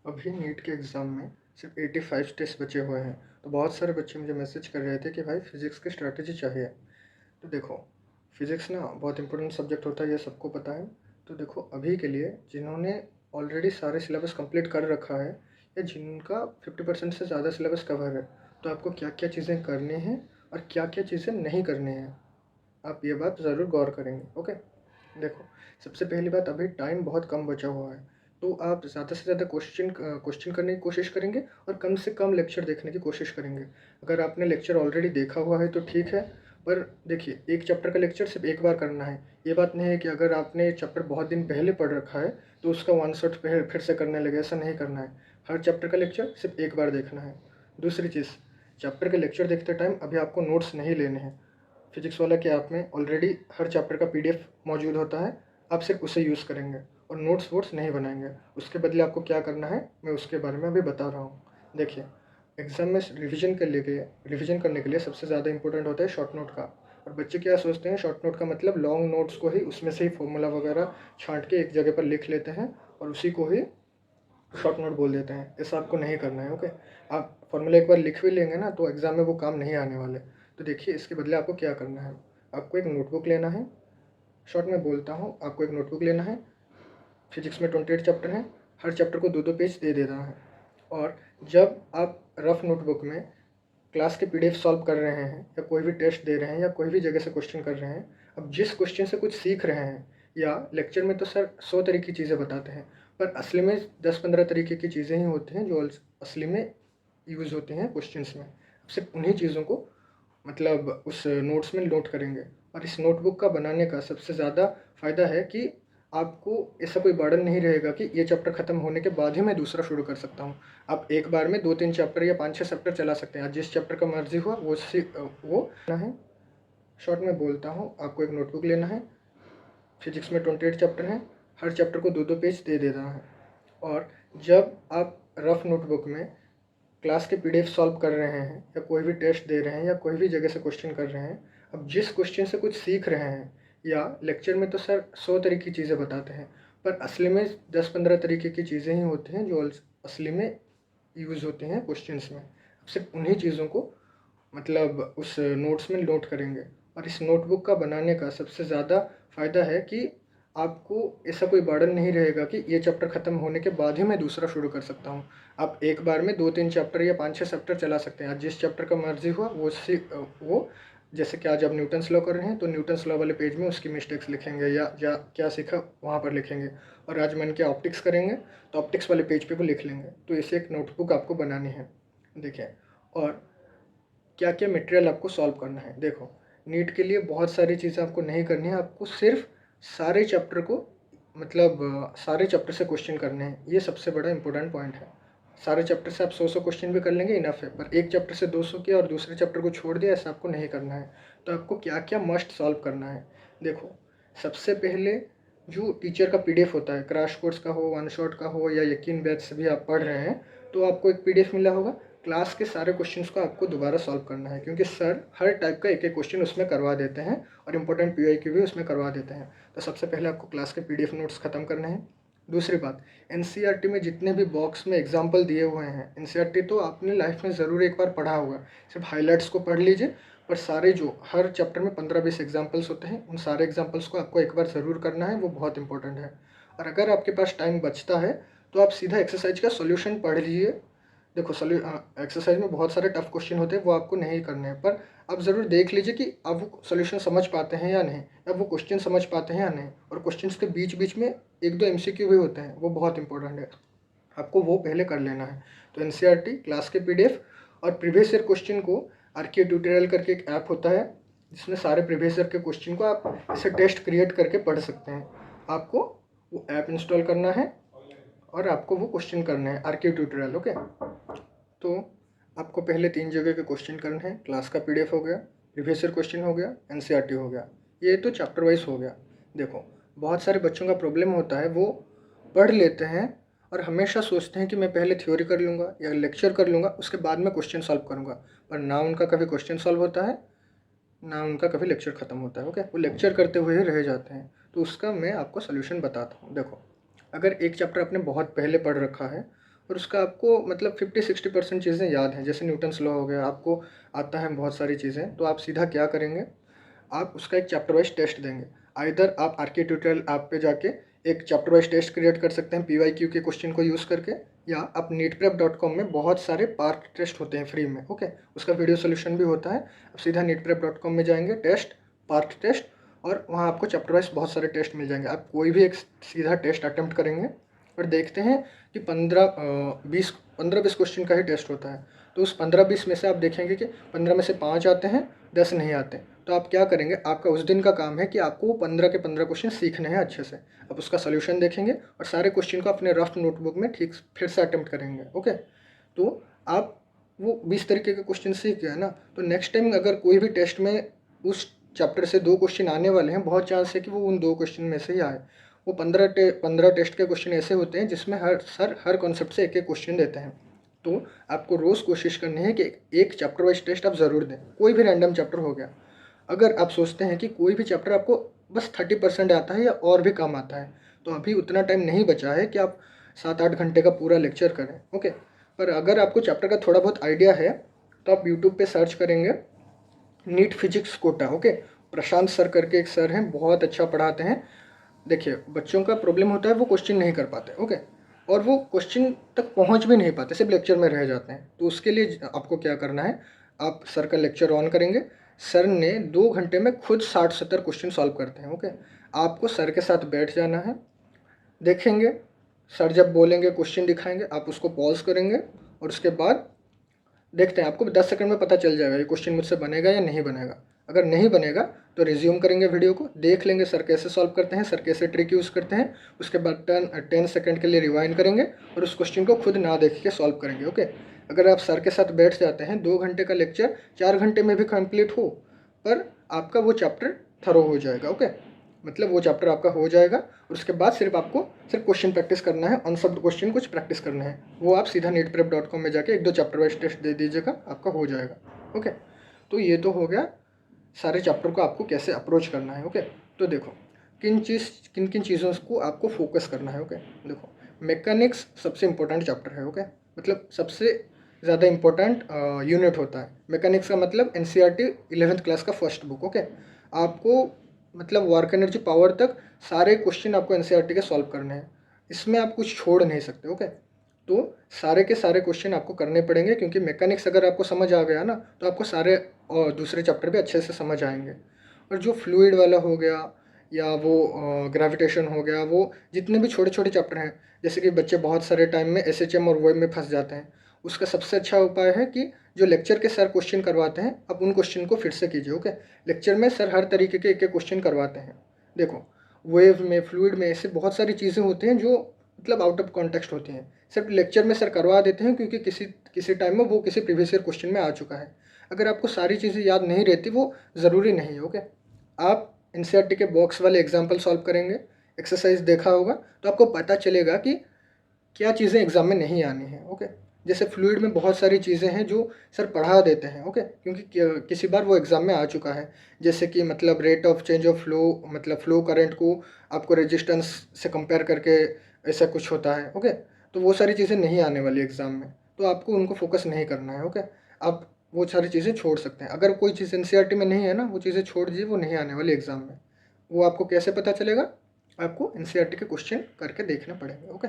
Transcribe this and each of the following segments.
अभी नीट के एग्ज़ाम में सिर्फ 85 टेस्ट बचे हुए हैं। तो बहुत सारे बच्चे मुझे मैसेज कर रहे थे कि भाई फिज़िक्स की स्ट्रैटेजी चाहिए। तो देखो, फिज़िक्स ना बहुत इंपॉर्टेंट सब्जेक्ट होता है, ये सबको पता है। तो देखो, अभी के लिए जिन्होंने ऑलरेडी सारे सिलेबस कंप्लीट कर रखा है या जिनका 50% से ज़्यादा सिलेबस कवर है, तो आपको क्या क्या चीज़ें करनी हैं और क्या क्या चीज़ें नहीं करनी हैं, आप ये बात ज़रूर गौर करेंगे। ओके, देखो, सबसे पहली बात, अभी टाइम बहुत कम बचा हुआ है। तो आप ज़्यादा से ज़्यादा क्वेश्चन करने की कोशिश करेंगे और कम से कम लेक्चर देखने की कोशिश करेंगे। अगर आपने लेक्चर ऑलरेडी देखा हुआ है तो ठीक है, पर देखिए, एक चैप्टर का लेक्चर सिर्फ एक बार करना है। ये बात नहीं है कि अगर आपने चैप्टर बहुत दिन पहले पढ़ रखा है तो उसका वन शॉट फिर से करने लगे, ऐसा नहीं करना है। हर चैप्टर का लेक्चर सिर्फ एक बार देखना है। दूसरी चीज़, चैप्टर के लेक्चर देखते टाइम अभी आपको नोट्स नहीं लेने हैं। फिजिक्स वाला के ऐप में ऑलरेडी हर चैप्टर का पीडीएफ मौजूद होता है, आप सिर्फ उसे यूज़ करेंगे और नोट्स वोट्स नहीं बनाएंगे। उसके बदले आपको क्या करना है, मैं उसके बारे में अभी बता रहा हूँ। देखिए, एग्ज़ाम में रिवीजन करने के लिए सबसे ज़्यादा इंपॉर्टेंट होता है शॉर्ट नोट का। और बच्चे क्या सोचते हैं, शॉर्ट नोट का मतलब लॉन्ग नोट्स को ही उसमें से ही फॉर्मूला वगैरह छाँट के एक जगह पर लिख लेते हैं और उसी को ही शॉर्ट नोट बोल देते हैं। ऐसा आपको नहीं करना है। ओके, आप फॉर्मूला एक बार लिख भी लेंगे ना तो एग्ज़ाम में वो काम नहीं आने वाले। तो देखिए, इसके बदले आपको क्या करना है, आपको एक नोटबुक लेना है। शॉर्ट में बोलता हूँ, आपको एक नोटबुक लेना है। फिजिक्स में 28 चैप्टर हैं, हर चैप्टर को 2-2 पेज दे देना है। और जब आप रफ नोटबुक में क्लास के पीडीएफ सॉल्व कर रहे हैं या कोई भी टेस्ट दे रहे हैं या कोई भी जगह से क्वेश्चन कर रहे हैं, अब जिस क्वेश्चन से कुछ सीख रहे हैं, या लेक्चर में तो सर 100 तरीके की चीज़ें बताते हैं, पर असली में 10-15 तरीके की चीज़ें ही होती हैं जो असली में यूज़ होती हैं क्वेश्चंस में। अब सिर्फ उन्हीं चीज़ों को मतलब उस नोट्स में नोट करेंगे। और इस नोटबुक का बनाने का सबसे ज़्यादा फ़ायदा है कि आपको ऐसा कोई बर्डन नहीं रहेगा कि ये चैप्टर ख़त्म होने के बाद ही मैं दूसरा शुरू कर सकता हूँ। आप एक बार में 2-3 चैप्टर या 5-6 चैप्टर चला सकते हैं। जिस चैप्टर का मर्ज़ी हुआ वो ना है। शॉर्ट में बोलता हूँ, आपको एक नोटबुक लेना है। फिजिक्स में 28 चैप्टर हैं, हर चैप्टर को 2-2 पेज दे देना है। और जब आप रफ नोटबुक में क्लास के पीडीएफ सॉल्व कर रहे हैं या कोई भी टेस्ट दे रहे हैं या कोई भी जगह से क्वेश्चन कर रहे हैं, अब जिस क्वेश्चन से कुछ सीख रहे हैं, या लेक्चर में तो सर 100 तरीके की चीज़ें बताते हैं, पर असली में 10-15 तरीके की चीज़ें ही होती हैं जो असली में यूज़ होती हैं क्वेश्चंस में। अब सिर्फ उन्हीं चीज़ों को मतलब उस नोट्स में नोट करेंगे। और इस नोटबुक का बनाने का सबसे ज़्यादा फ़ायदा है कि आपको ऐसा कोई बर्डन नहीं रहेगा कि ये चैप्टर ख़त्म होने के बाद ही मैं दूसरा शुरू कर सकता हूँ। आप एक बार में 2-3 चैप्टर या 5-6 चैप्टर चला सकते हैं। आज जिस चैप्टर का मर्ज़ी हुआ वो जैसे कि आज आप न्यूटन्स लॉ कर रहे हैं तो न्यूटन्स लॉ वाले पेज में उसकी मिस्टेक्स लिखेंगे या क्या सीखा वहाँ पर लिखेंगे। और आज मन के ऑप्टिक्स करेंगे तो ऑप्टिक्स वाले पेज पे वो लिख लेंगे। तो ऐसे एक नोटबुक आपको बनानी है। देखिए, और क्या क्या मटेरियल आपको सॉल्व करना है। देखो, नीट के लिए बहुत सारी चीज़ें आपको नहीं करनी है, आपको सिर्फ सारे चैप्टर को मतलब सारे चैप्टर से क्वेश्चन करने हैं। ये सबसे बड़ा इंपॉर्टेंट पॉइंट है। सारे चैप्टर से आप 100-100 क्वेश्चन भी कर लेंगे, इनफ है। पर एक चैप्टर से 200 किया और दूसरे चैप्टर को छोड़ दिया, ऐसा आपको नहीं करना है। तो आपको क्या क्या मस्ट सॉल्व करना है। देखो, सबसे पहले जो टीचर का पीडीएफ होता है, क्रैश कोर्स का हो, वन शॉट का हो या यकीन बैच से भी आप पढ़ रहे हैं, तो आपको एक पीडीएफ मिला होगा। क्लास के सारे क्वेश्चंस को आपको दोबारा सॉल्व करना है, क्योंकि सर हर टाइप का एक एक क्वेश्चन उसमें करवा देते हैं और इंपॉर्टेंट पीवाईक्यू भी उसमें करवा देते हैं। तो सबसे पहले आपको क्लास के पीडीएफ नोट्स ख़त्म करने हैं। दूसरी बात, एनसीईआरटी में जितने भी बॉक्स में एग्जाम्पल दिए हुए हैं, एनसीईआरटी तो आपने लाइफ में ज़रूर एक बार पढ़ा होगा, सिर्फ हाईलाइट्स को पढ़ लीजिए। पर सारे जो हर चैप्टर में 15-20 एग्जाम्पल्स होते हैं, उन सारे एग्जाम्पल्स को आपको एक बार ज़रूर करना है, वो बहुत इंपॉर्टेंट है। और अगर आपके पास टाइम बचता है तो आप सीधा एक्सरसाइज का सोल्यूशन पढ़ लीजिए। देखो, एक्सरसाइज में बहुत सारे टफ क्वेश्चन होते हैं, वो आपको नहीं करने हैं, पर आप ज़रूर देख लीजिए कि आप वो सोल्यूशन समझ पाते हैं या नहीं, या वो क्वेश्चन समझ पाते हैं या नहीं। और क्वेश्चंस के बीच बीच में 1-2 एमसीक्यू भी होते हैं, वो बहुत इंपॉर्टेंट है, आपको वो पहले कर लेना है। तो एनसीईआरटी, क्लास के पीडीएफ और प्रीवियस ईयर क्वेश्चन को आरके ट्यूटोरियल करके एक ऐप होता है, जिसमें सारे प्रीवियस ईयर के क्वेश्चन को आप ऐसे टेस्ट क्रिएट करके पढ़ सकते हैं। आपको वो ऐप इंस्टॉल करना है और आपको वो क्वेश्चन करने हैं, आरके ट्यूटोरियल। ओके, तो आपको पहले 3 जगह के क्वेश्चन करने हैं। क्लास का पीडीएफ हो गया, प्रीवियस ईयर क्वेश्चन हो गया, एनसीईआरटी हो गया। ये तो चैप्टर वाइज हो गया। देखो, बहुत सारे बच्चों का प्रॉब्लम होता है, वो पढ़ लेते हैं और हमेशा सोचते हैं कि मैं पहले थ्योरी कर लूँगा या लेक्चर कर लूँगा, उसके बाद मैं क्वेश्चन सॉल्व करूँगा। पर ना उनका कभी क्वेश्चन सॉल्व होता है, ना उनका कभी लेक्चर ख़त्म होता है। ओके, वो लेक्चर करते हुए ही रह जाते हैं। तो उसका मैं आपको सोल्यूशन बताता हूँ। देखो, अगर एक चैप्टर आपने बहुत पहले पढ़ रखा है और उसका आपको मतलब 50-60% चीज़ें याद हैं, जैसे न्यूटन्स लॉ हो गया, आपको आता है बहुत सारी चीज़ें। तो आप सीधा क्या करेंगे, आप उसका एक चैप्टर वाइज टेस्ट देंगे। आइदर आप आर के ट्यूटोरियल ऐप पे जाके एक चैप्टर वाइज टेस्ट क्रिएट कर सकते हैं PYQ के क्वेश्चन को यूज़ करके, या आप neetprep.com में बहुत सारे पार्ट टेस्ट होते हैं फ्री में, ओके, उसका वीडियो सोल्यूशन भी होता है। आप सीधा neetprep.com में जाएंगे, टेस्ट, पार्ट टेस्ट, और वहाँ आपको चैप्टर वाइज बहुत सारे टेस्ट मिल जाएंगे। आप कोई भी एक सीधा टेस्ट अटेम्प्ट करेंगे और देखते हैं कि 15-20 क्वेश्चन का ही टेस्ट होता है। तो उस 15-20 में से आप देखेंगे कि 15 में से 5 आते हैं, 10 नहीं आते। तो आप क्या करेंगे, आपका उस दिन का काम है कि आपको 15 के 15 क्वेश्चन सीखने हैं अच्छे से। आप उसका सोल्यूशन देखेंगे और सारे क्वेश्चन को अपने रफ नोटबुक में ठीक फिर से अटेम्प्ट करेंगे, ओके। तो आप वो 20 तरीके के क्वेश्चन सीख गए ना, तो नेक्स्ट टाइम अगर कोई भी टेस्ट में उस चैप्टर से 2 क्वेश्चन आने वाले हैं, बहुत चांस है कि वो उन 2 क्वेश्चन में से ही आए। वो 15 टेस्ट के क्वेश्चन ऐसे होते हैं जिसमें हर कॉन्सेप्ट से एक एक क्वेश्चन देते हैं। तो आपको रोज़ कोशिश करनी है कि एक चैप्टर वाइज टेस्ट आप ज़रूर दें, कोई भी रैंडम चैप्टर हो गया। अगर आप सोचते हैं कि कोई भी चैप्टर आपको बस 30% आता है या और भी कम आता है, तो अभी उतना टाइम नहीं बचा है कि आप 7-8 घंटे का पूरा लेक्चर करें, ओके। पर अगर आपको चैप्टर का थोड़ा बहुत आइडिया है, तो आप यूट्यूब पे सर्च करेंगे नीट फिजिक्स कोटा, ओके। प्रशांत सर करके एक सर हैं, बहुत अच्छा पढ़ाते हैं। देखिए, बच्चों का प्रॉब्लम होता है वो क्वेश्चन नहीं कर पाते, ओके, और वो क्वेश्चन तक पहुंच भी नहीं पाते, सिर्फ लेक्चर में रह जाते हैं। तो उसके लिए आपको क्या करना है, आप सर का लेक्चर ऑन करेंगे। सर ने 2 घंटे में खुद 60-70 क्वेश्चन सॉल्व करते हैं, ओके। आपको सर के साथ बैठ जाना है, देखेंगे सर जब बोलेंगे क्वेश्चन दिखाएंगे, आप उसको पॉज करेंगे और उसके बाद देखते हैं, आपको 10 सेकंड में पता चल जाएगा ये क्वेश्चन मुझसे बनेगा या नहीं बनेगा। अगर नहीं बनेगा तो रिज्यूम करेंगे वीडियो को, देख लेंगे सर कैसे सॉल्व करते हैं, सर कैसे ट्रिक यूज़ करते हैं। उसके बाद 10 सेकंड के लिए रिवाइंड करेंगे और उस क्वेश्चन को खुद ना देख के सॉल्व करेंगे, ओके। अगर आप सर के साथ बैठ जाते हैं, 2 घंटे का लेक्चर 4 घंटे में भी कंप्लीट हो, पर आपका वो चैप्टर थरो हो जाएगा, ओके। मतलब वो चैप्टर आपका हो जाएगा और उसके बाद सिर्फ क्वेश्चन प्रैक्टिस करना है, अनसॉल्व्ड क्वेश्चन कुछ प्रैक्टिस करना है। वो आप सीधा neetprep.com में जाके 1-2 चैप्टर वाइज टेस्ट दे दीजिएगा, आपका हो जाएगा, ओके। तो ये तो हो गया सारे चैप्टर को आपको कैसे अप्रोच करना है, ओके। तो देखो किन किन चीज़ों को आपको फोकस करना है, ओके। देखो, मैकेनिक्स सबसे इम्पोर्टेंट चैप्टर है, ओके, मतलब सबसे ज़्यादा इम्पोर्टेंट यूनिट होता है। मैकेनिक्स का मतलब NCERT 11th क्लास का फर्स्ट बुक, ओके। आपको मतलब वर्क एनर्जी पावर तक सारे क्वेश्चन आपको NCERT के सॉल्व करने हैं, इसमें आप कुछ छोड़ नहीं सकते, ओके। तो सारे के सारे क्वेश्चन आपको करने पड़ेंगे, क्योंकि मैकेनिक्स अगर आपको समझ आ गया ना, तो आपको सारे और दूसरे चैप्टर भी अच्छे से समझ आएंगे। और जो फ्लूइड वाला हो गया या वो ग्रेविटेशन हो गया, वो जितने भी छोटे छोटे चैप्टर हैं, जैसे कि बच्चे बहुत सारे टाइम में SHM और वेब में फंस जाते हैं, उसका सबसे अच्छा उपाय है कि जो लेक्चर के सर क्वेश्चन करवाते हैं, आप उन क्वेश्चन को फिर से कीजिए, ओके। लेक्चर में सर हर तरीके के एक एक क्वेश्चन करवाते हैं। देखो, वेव में, फ्लूइड में ऐसे बहुत सारी चीज़ें होती हैं जो मतलब आउट ऑफ कॉन्टेक्स्ट होती हैं, सिर्फ लेक्चर में सर करवा देते हैं क्योंकि किसी किसी टाइम में वो किसी प्रीवियस ईयर क्वेश्चन में आ चुका है। अगर आपको सारी चीज़ें याद नहीं रहती, वो ज़रूरी नहीं है, ओके। आप NCERT के बॉक्स वाले एग्जाम्पल सॉल्व करेंगे, एक्सरसाइज देखा होगा, तो आपको पता चलेगा कि क्या चीज़ें एग्ज़ाम में नहीं आनी है, ओके। जैसे फ्लूइड में बहुत सारी चीज़ें हैं जो सर पढ़ा देते हैं, ओके, क्योंकि किसी बार वो एग्ज़ाम में आ चुका है। जैसे कि मतलब rate of change of flow, मतलब फ्लो करंट को आपको रेजिस्टेंस से कंपेयर करके ऐसा कुछ होता है, ओके। तो वो सारी चीज़ें नहीं आने वाली एग्ज़ाम में, तो आपको उनको फोकस नहीं करना है, ओके। आप वो सारी चीज़ें छोड़ सकते हैं। अगर कोई चीज़ NCERT में नहीं है ना, वो चीज़ें छोड़ दीजिए, वो नहीं आने वाली एग्ज़ाम में। वो आपको कैसे पता चलेगा, आपको NCERT के क्वेश्चन करके देखने पड़ेंगे, ओके।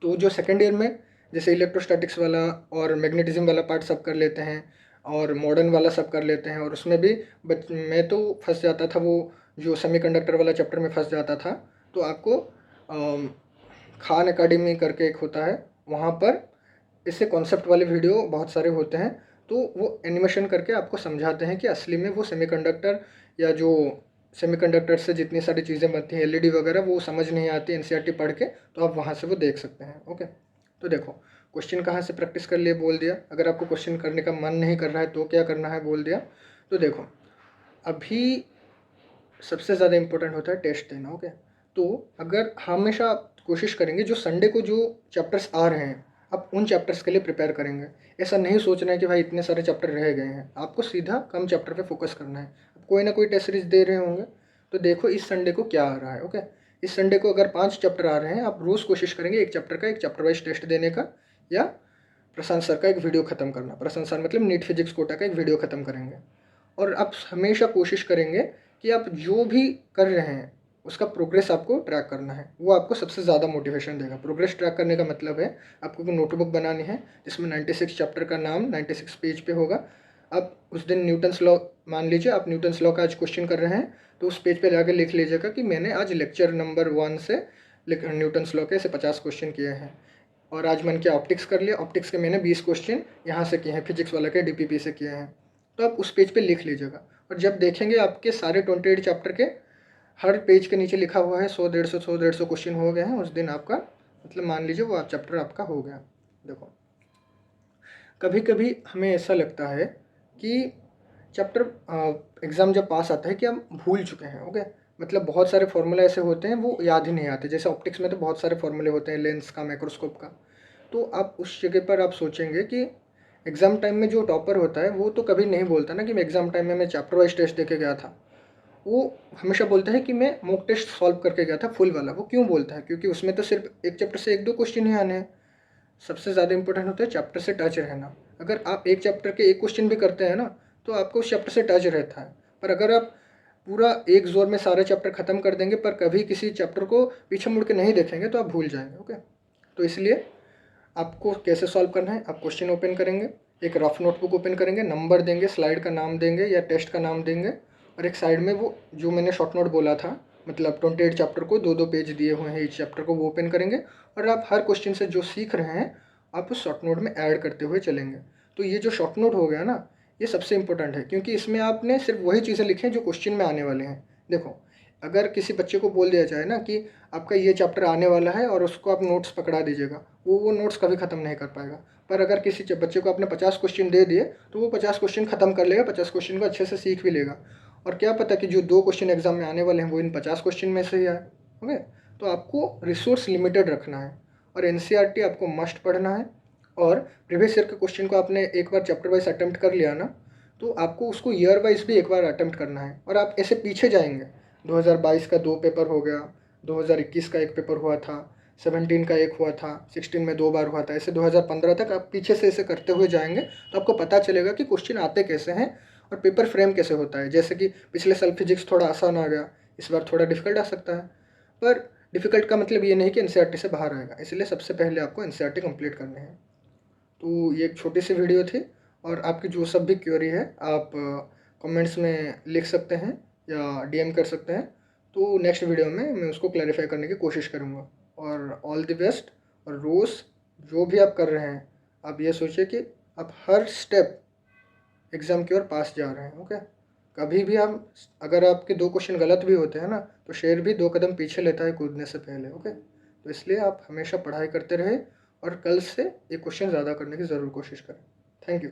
तो जो सेकेंड ईयर में जैसे इलेक्ट्रोस्टैटिक्स वाला और मैग्नेटिज्म वाला पार्ट सब कर लेते हैं, और मॉडर्न वाला सब कर लेते हैं, और उसमें भी मैं तो फंस जाता था, वो जो सेमीकंडक्टर वाला चैप्टर में फंस जाता था। तो आपको खान एकेडमी करके एक होता है, वहाँ पर इससे कॉन्सेप्ट वाले वीडियो बहुत सारे होते हैं। तो वो एनिमेशन करके आपको समझाते हैं कि असली में वो सेमीकंडक्टर या जो सेमीकंडक्टर से जितनी सारी चीज़ें बनती हैं, LED वगैरह, वो समझ नहीं आती NCERT पढ़ के, तो आप वहाँ से वो देख सकते हैं, ओके। तो देखो, क्वेश्चन कहाँ से प्रैक्टिस कर लिए बोल दिया। अगर आपको क्वेश्चन करने का मन नहीं कर रहा है तो क्या करना है बोल दिया। तो देखो, अभी सबसे ज़्यादा इम्पोर्टेंट होता है टेस्ट देना, ओके। तो अगर हमेशा आप कोशिश करेंगे, जो संडे को जो चैप्टर्स आ रहे हैं, आप उन चैप्टर्स के लिए प्रिपेयर करेंगे। ऐसा नहीं सोचना है कि भाई इतने सारे चैप्टर रह गए हैं, आपको सीधा कम चैप्टर पे फोकस करना है। आप कोई ना कोई टेस्ट सीरीज दे रहे होंगे, तो देखो इस संडे को क्या आ रहा है, ओके। इस संडे को अगर 5 चैप्टर आ रहे हैं, आप रोज़ कोशिश करेंगे एक चैप्टर वाइज टेस्ट देने का, या प्रशांत सर का एक वीडियो ख़त्म करना। प्रशांत सर मतलब नीट फिजिक्स कोटा का एक वीडियो ख़त्म करेंगे। और आप हमेशा कोशिश करेंगे कि आप जो भी कर रहे हैं उसका प्रोग्रेस आपको ट्रैक करना है, वो आपको सबसे ज़्यादा मोटिवेशन देगा। प्रोग्रेस ट्रैक करने का मतलब है आपको कोई नोटबुक बनानी है जिसमें 96 चैप्टर का नाम 96 पेज पे होगा। आप उस दिन न्यूटन्स लॉ, मान लीजिए आप न्यूटन्स लॉ का आज क्वेश्चन कर रहे हैं, तो उस पेज पे जाकर लिख लीजिएगा कि मैंने आज लेक्चर नंबर 1 से न्यूटन्स लॉ के ऐसे 50 क्वेश्चन किए हैं। और आज मैंने क्या ऑप्टिक्स कर लिया, ऑप्टिक्स के मैंने 20 क्वेश्चन यहाँ से किए हैं, फिजिक्स वाला के डीपीपी से किए हैं। तो आप उस पेज पे लिख लीजिएगा, और जब देखेंगे आपके सारे 28 चैप्टर के हर पेज के नीचे लिखा हुआ है 100-150 क्वेश्चन हो गए हैं, उस दिन आपका मतलब मान लीजिए वो चैप्टर आपका हो गया। देखो कभी कभी हमें ऐसा लगता है कि चैप्टर एग्ज़ाम जब पास आता है कि हम भूल चुके हैं, ओके, मतलब बहुत सारे फार्मूला ऐसे होते हैं वो याद ही नहीं आते। जैसे ऑप्टिक्स में तो बहुत सारे फार्मूले होते हैं, लेंस का, माइक्रोस्कोप का। तो आप उस जगह पर आप सोचेंगे कि एग्ज़ाम टाइम में जो टॉपर होता है वो तो कभी नहीं बोलता ना कि मैं एग्ज़ाम टाइम में मैं चैप्टर वाइज टेस्ट दे के गया था। वो हमेशा बोलता है कि मैं मॉक टेस्ट सॉल्व करके गया था फुल वाला। वो क्यों बोलता है? क्योंकि उसमें तो सिर्फ एक चैप्टर से 1-2 क्वेश्चन ही आने हैं। सबसे ज़्यादा इंपॉर्टेंट होता है चैप्टर से टच रहना। अगर आप एक चैप्टर के एक क्वेश्चन भी करते हैं ना, तो आपको उस चैप्टर से टच रहता है। पर अगर आप पूरा एक जोर में सारे चैप्टर ख़त्म कर देंगे पर कभी किसी चैप्टर को पीछे मुड़ के नहीं देखेंगे तो आप भूल जाएंगे, ओके। तो इसलिए आपको कैसे सॉल्व करना है, आप क्वेश्चन ओपन करेंगे, एक रफ नोटबुक ओपन करेंगे, नंबर देंगे, स्लाइड का नाम देंगे या टेस्ट का नाम देंगे, और एक साइड में वो जो मैंने शॉर्ट नोट बोला था, मतलब 28 चैप्टर को 2-2 पेज दिए हुए हैं, ईच चैप्टर को वो ओपन करेंगे, और आप हर क्वेश्चन से जो सीख रहे हैं आप उस शॉर्ट नोट में ऐड करते हुए चलेंगे। तो ये जो शॉर्ट नोट हो गया ना, ये सबसे इंपॉर्टेंट है, क्योंकि इसमें आपने सिर्फ वही चीज़ें लिखी हैं जो क्वेश्चन में आने वाले हैं। देखो अगर किसी बच्चे को बोल दिया जाए ना कि आपका ये चैप्टर आने वाला है और उसको आप नोट्स पकड़ा दीजिएगा, वो नोट्स कभी ख़त्म नहीं कर पाएगा। पर अगर किसी बच्चे को आपने 50 क्वेश्चन दे दिए तो वो 50 क्वेश्चन ख़त्म कर लेगा, 50 क्वेश्चन को अच्छे से सीख भी लेगा। और क्या पता कि जो 2 क्वेश्चन एग्जाम में आने वाले हैं वो इन 50 क्वेश्चन में से ही आए, ओके। तो आपको रिसोर्स लिमिटेड रखना है, और एनसीईआरटी आपको मस्ट पढ़ना है। और प्रीवियस ईयर के क्वेश्चन को आपने एक बार चैप्टर वाइज अटेम्प्ट कर लिया ना, तो आपको उसको ईयर वाइज भी एक बार अटेम्प्ट करना है, और आप ऐसे पीछे जाएंगे। 2022 का 2 पेपर हो गया, 2021 का 1 पेपर हुआ था, 17 का 1 हुआ था, 16 में 2 बार हुआ था, ऐसे 2015 तक आप पीछे से ऐसे करते हुए जाएंगे तो आपको पता चलेगा कि क्वेश्चन आते कैसे हैं और पेपर फ्रेम कैसे होता है। जैसे कि पिछले साल फिजिक्स थोड़ा आसान आ गया, इस बार थोड़ा डिफिकल्ट आ सकता है, पर डिफिकल्ट का मतलब ये नहीं कि एनसीईआरटी से बाहर आएगा। इसलिए सबसे पहले आपको एनसीईआरटी कंप्लीट करनी है। तो ये एक छोटी सी वीडियो थी, और आपकी जो सब भी क्वेरी है आप कमेंट्स में लिख सकते हैं या डीएम कर सकते हैं। तो नेक्स्ट वीडियो में मैं उसको क्लैरिफाई करने की कोशिश करूँगा। और ऑल द बेस्ट। और रोज़ जो भी आप कर रहे हैं आप ये सोचिए कि आप हर स्टेप एग्ज़ाम की ओर पास जा रहे हैं, ओके। कभी भी हम, अगर आपके 2 क्वेश्चन गलत भी होते हैं ना, तो शेर भी 2 कदम पीछे लेता है कूदने से पहले, ओके। तो इसलिए आप हमेशा पढ़ाई करते रहे और कल से एक क्वेश्चन ज़्यादा करने की ज़रूर कोशिश करें। Thank you.